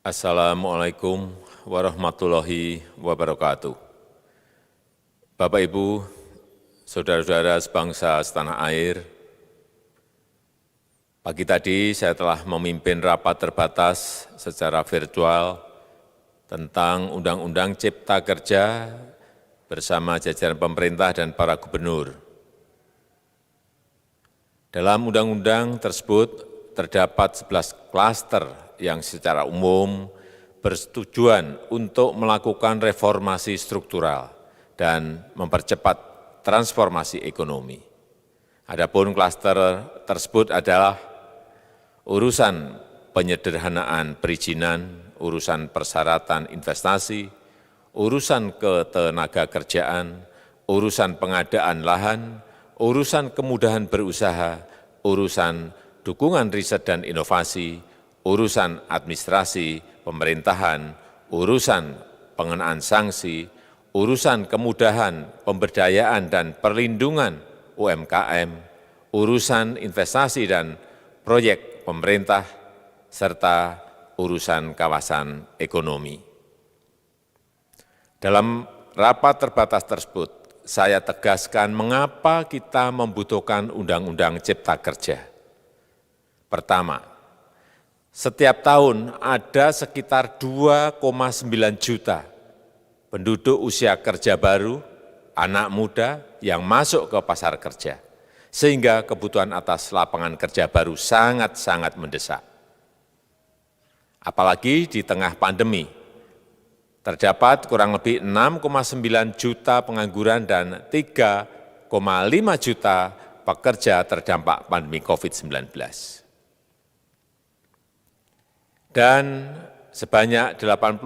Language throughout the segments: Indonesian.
Assalamualaikum warahmatullahi wabarakatuh. Bapak, Ibu, saudara-saudara sebangsa setanah air, pagi tadi saya telah memimpin rapat terbatas secara virtual tentang Undang-Undang Cipta Kerja bersama jajaran pemerintah dan para gubernur. Dalam undang-undang tersebut terdapat 11 klaster yang secara umum bertujuan untuk melakukan reformasi struktural dan mempercepat transformasi ekonomi. Adapun klaster tersebut adalah urusan penyederhanaan perizinan, urusan persyaratan investasi, urusan ketenagakerjaan, urusan pengadaan lahan, urusan kemudahan berusaha, urusan dukungan riset dan inovasi, urusan administrasi pemerintahan, urusan pengenaan sanksi, urusan kemudahan pemberdayaan dan perlindungan UMKM, urusan investasi dan proyek pemerintah, serta urusan kawasan ekonomi. Dalam rapat terbatas tersebut, saya tegaskan mengapa kita membutuhkan Undang-Undang Cipta Kerja. Pertama, setiap tahun ada sekitar 2,9 juta penduduk usia kerja baru, anak muda yang masuk ke pasar kerja, sehingga kebutuhan atas lapangan kerja baru sangat-sangat mendesak. Apalagi di tengah pandemi, terdapat kurang lebih 6,9 juta pengangguran dan 3,5 juta pekerja terdampak pandemi COVID-19. Dan sebanyak 87%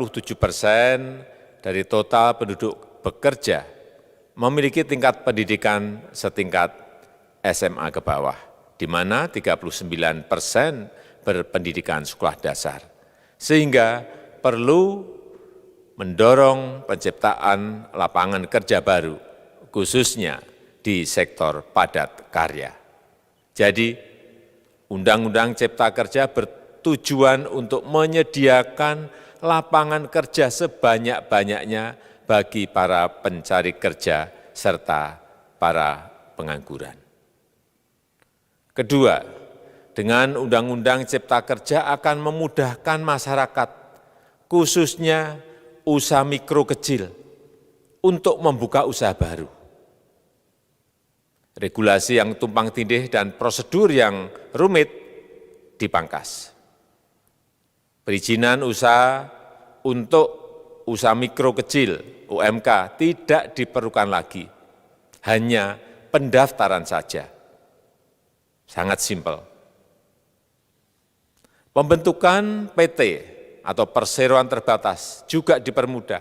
dari total penduduk bekerja memiliki tingkat pendidikan setingkat SMA ke bawah, di mana 39% berpendidikan sekolah dasar, sehingga perlu mendorong penciptaan lapangan kerja baru, khususnya di sektor padat karya. Jadi, Undang-Undang Cipta Kerja bertujuan untuk menyediakan lapangan kerja sebanyak-banyaknya bagi para pencari kerja serta para pengangguran. Kedua, dengan Undang-Undang Cipta Kerja akan memudahkan masyarakat, khususnya usaha mikro kecil, untuk membuka usaha baru. Regulasi yang tumpang tindih dan prosedur yang rumit dipangkas. Perizinan usaha untuk usaha mikro kecil (UMK) tidak diperlukan lagi, hanya pendaftaran saja. Sangat simpel. Pembentukan PT atau perseroan terbatas juga dipermudah.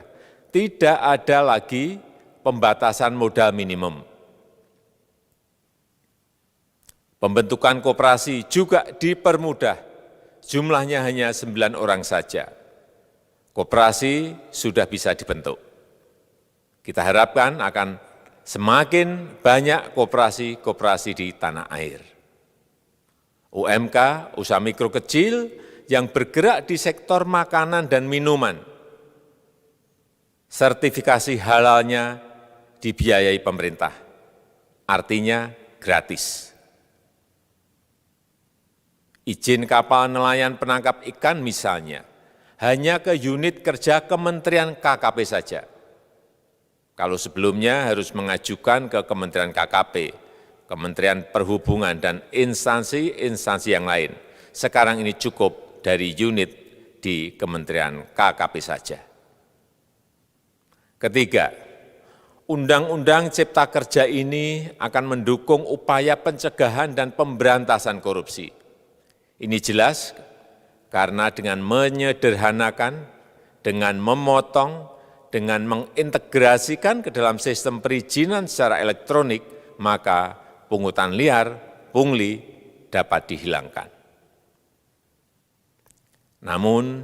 Tidak ada lagi pembatasan modal minimum. Pembentukan koperasi juga dipermudah. Jumlahnya hanya 9 orang saja. Koperasi sudah bisa dibentuk. Kita harapkan akan semakin banyak koperasi-koperasi di tanah air. UMK, usaha mikro kecil, yang bergerak di sektor makanan dan minuman, sertifikasi halalnya dibiayai pemerintah, artinya gratis. Izin kapal nelayan penangkap ikan misalnya, hanya ke unit kerja Kementerian KKP saja. Kalau sebelumnya harus mengajukan ke Kementerian KKP, Kementerian Perhubungan, dan instansi-instansi yang lain, sekarang ini cukup dari unit di Kementerian KKP saja. Ketiga, Undang-Undang Cipta Kerja ini akan mendukung upaya pencegahan dan pemberantasan korupsi. Ini jelas karena dengan menyederhanakan, dengan memotong, dengan mengintegrasikan ke dalam sistem perizinan secara elektronik, maka pungutan liar, pungli dapat dihilangkan. Namun,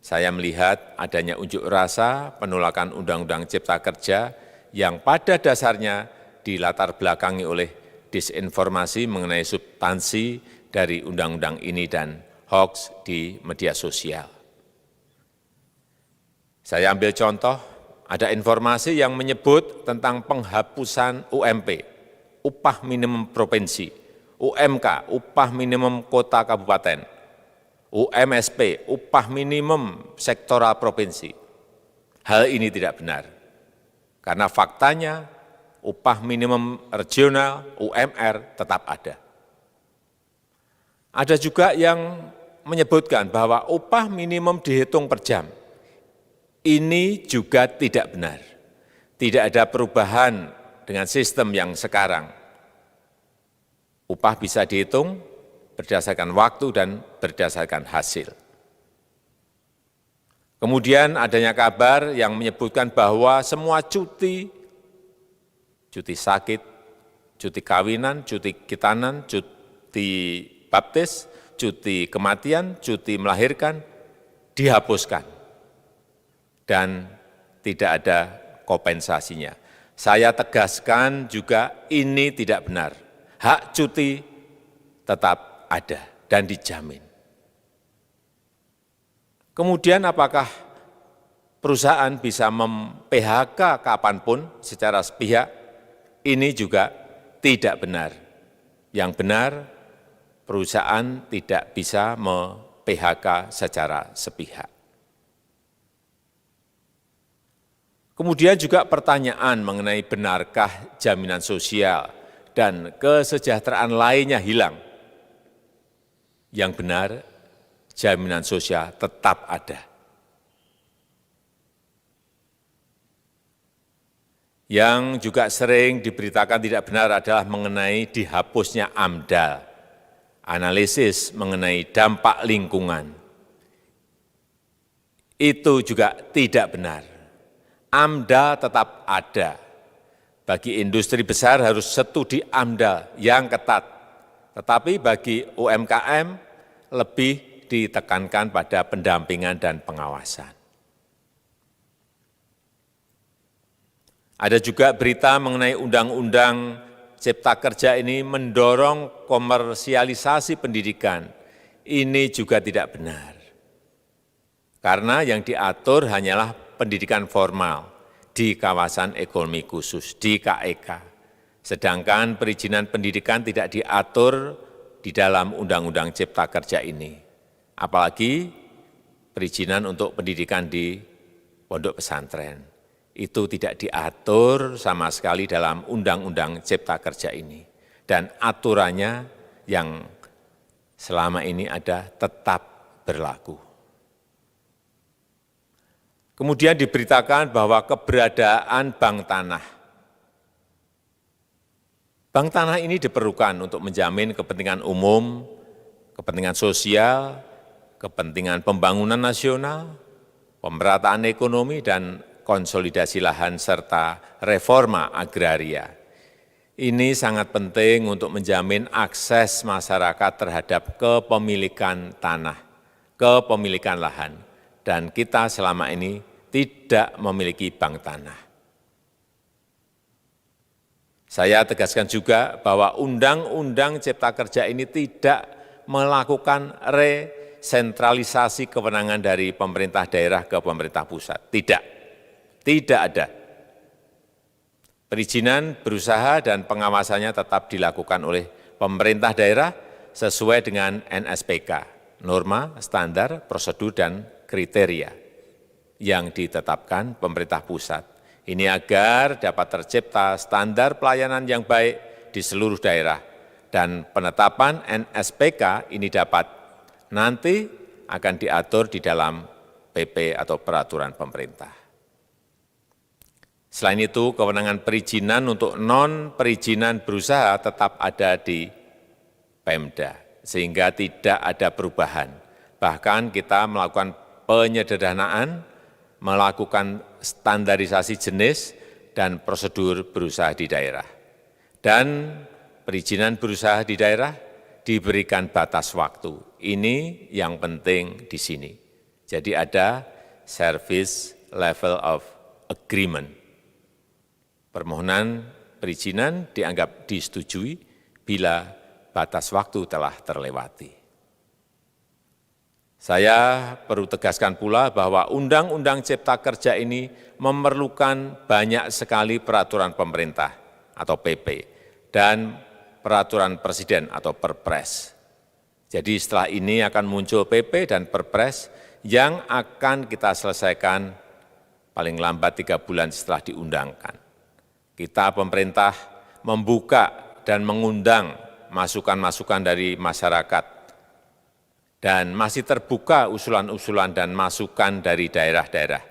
saya melihat adanya unjuk rasa penolakan Undang-Undang Cipta Kerja yang pada dasarnya dilatar belakangi oleh disinformasi mengenai substansi dari undang-undang ini dan hoaks di media sosial. Saya ambil contoh, ada informasi yang menyebut tentang penghapusan UMP, upah minimum provinsi, UMK, upah minimum kota kabupaten, UMSP, upah minimum sektoral provinsi. Hal ini tidak benar, karena faktanya upah minimum regional, UMR, tetap ada. Ada juga yang menyebutkan bahwa upah minimum dihitung per jam. Ini juga tidak benar. Tidak ada perubahan dengan sistem yang sekarang. Upah bisa dihitung berdasarkan waktu dan berdasarkan hasil. Kemudian adanya kabar yang menyebutkan bahwa semua cuti sakit, cuti kawinan, cuti khitanan, cuti baptis, cuti kematian, cuti melahirkan, dihapuskan. Dan tidak ada kompensasinya. Saya tegaskan juga ini tidak benar. Hak cuti tetap ada dan dijamin. Kemudian apakah perusahaan bisa mem-PHK kapanpun secara sepihak? Ini juga tidak benar. Yang benar, perusahaan tidak bisa me-PHK secara sepihak. Kemudian juga pertanyaan mengenai benarkah jaminan sosial dan kesejahteraan lainnya hilang. Yang benar, jaminan sosial tetap ada. Yang juga sering diberitakan tidak benar adalah mengenai dihapusnya AMDAL, analisis mengenai dampak lingkungan. Itu juga tidak benar. AMDAL tetap ada. Bagi industri besar harus studi AMDAL yang ketat. Tetapi bagi UMKM lebih ditekankan pada pendampingan dan pengawasan. Ada juga berita mengenai Undang-Undang Cipta Kerja ini mendorong komersialisasi pendidikan. Ini juga tidak benar. Karena yang diatur hanyalah pendidikan formal di kawasan ekonomi khusus, di KEK. Sedangkan perizinan pendidikan tidak diatur di dalam Undang-Undang Cipta Kerja ini. Apalagi perizinan untuk pendidikan di pondok pesantren. Itu tidak diatur sama sekali dalam Undang-Undang Cipta Kerja ini. Dan aturannya yang selama ini ada tetap berlaku. Kemudian diberitakan bahwa keberadaan bank tanah. Bank tanah ini diperlukan untuk menjamin kepentingan umum, kepentingan sosial, kepentingan pembangunan nasional, pemerataan ekonomi, dan konsolidasi lahan serta reforma agraria. Ini sangat penting untuk menjamin akses masyarakat terhadap kepemilikan tanah, kepemilikan lahan. Dan kita selama ini tidak memiliki bank tanah. Saya tegaskan juga bahwa Undang-Undang Cipta Kerja ini tidak melakukan resentralisasi kewenangan dari pemerintah daerah ke pemerintah pusat. Tidak ada. Perizinan berusaha dan pengawasannya tetap dilakukan oleh pemerintah daerah sesuai dengan NSPK, norma, standar, prosedur, dan kriteria yang ditetapkan pemerintah pusat. Ini agar dapat tercipta standar pelayanan yang baik di seluruh daerah dan penetapan NSPK ini dapat nanti akan diatur di dalam PP atau peraturan pemerintah. Selain itu, kewenangan perizinan untuk non-perizinan berusaha tetap ada di Pemda, sehingga tidak ada perubahan. Bahkan kita melakukan penyederhanaan, melakukan standarisasi jenis dan prosedur berusaha di daerah. Dan perizinan berusaha di daerah diberikan batas waktu. Ini yang penting di sini. Jadi ada service level of agreement. Permohonan perizinan dianggap disetujui bila batas waktu telah terlewati. Saya perlu tegaskan pula bahwa Undang-Undang Cipta Kerja ini memerlukan banyak sekali peraturan pemerintah atau PP dan peraturan presiden atau Perpres. Jadi setelah ini akan muncul PP dan Perpres yang akan kita selesaikan paling lambat 3 bulan setelah diundangkan. Kita pemerintah membuka dan mengundang masukan-masukan dari masyarakat dan masih terbuka usulan-usulan dan masukan dari daerah-daerah.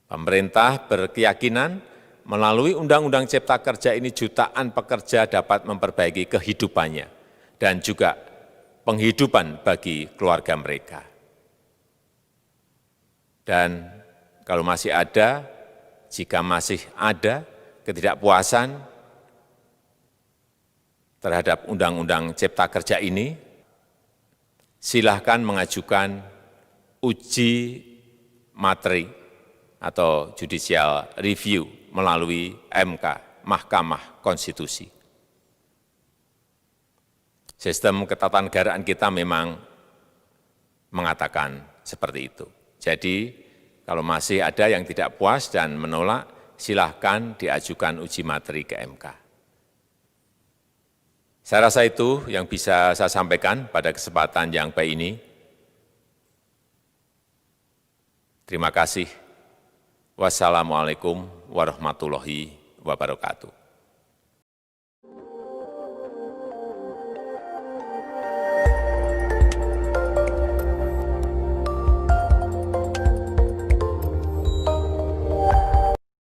Pemerintah berkeyakinan melalui Undang-Undang Cipta Kerja ini jutaan pekerja dapat memperbaiki kehidupannya dan juga penghidupan bagi keluarga mereka. Dan kalau masih ada, jika masih ada ketidakpuasan terhadap Undang-Undang Cipta Kerja ini, silahkan mengajukan uji materi atau judicial review melalui MK, Mahkamah Konstitusi. Sistem ketatanegaraan kita memang mengatakan seperti itu. Jadi, kalau masih ada yang tidak puas dan menolak, silahkan diajukan uji materi ke MK. Saya rasa itu yang bisa saya sampaikan pada kesempatan yang baik ini. Terima kasih. Wassalamualaikum warahmatullahi wabarakatuh.